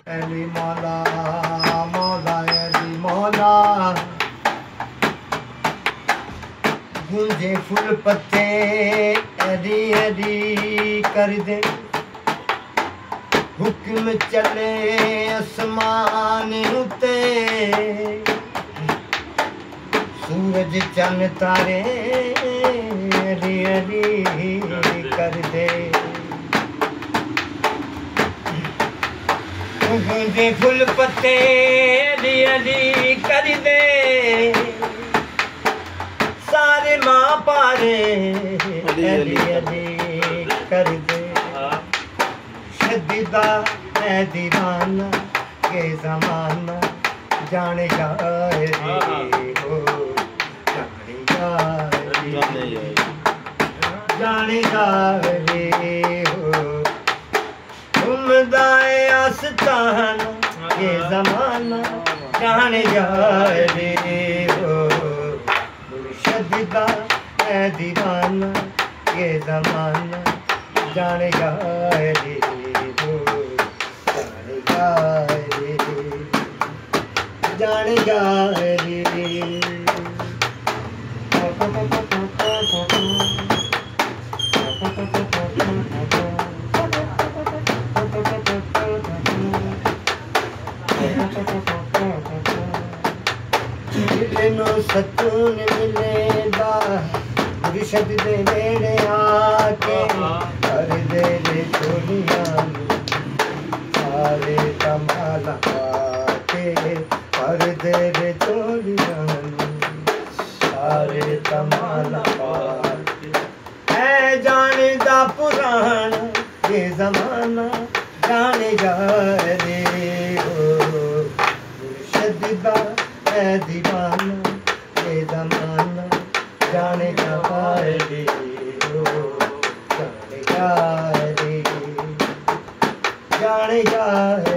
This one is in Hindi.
अली मौला मौला अली मौला गूंजे फूल पत्ते अली अली कर दे हुक्म चले आसमान उते सूरज चन्न तारे अली अली कर दे गूंजे फूल पत्ते अली अली कर दे सारे माँ पारे अली अली कर दे शदीदा है दीवाना के ज़माना जाने जाए हो जाने जाए जाने जाए हो घूमदाए आस्ताना ये ज़माना जाने जाए हो मुर्शदा है दीवाना ये ज़माना जाने जाए हो जाने जाए जाने जाए नो सतून मिलेगा मुर्शद दे नेड़े आके कर दे रे दुनिया सारे कमाल आके कर दे रे दुनिया सारे कमाल है जाने दा पुराना ये ज़माना जाने जाए रे हो मुर्शद दा है दीवाना ये ज़माना जाने जाए रे हो जाने जाए रे जाने जाए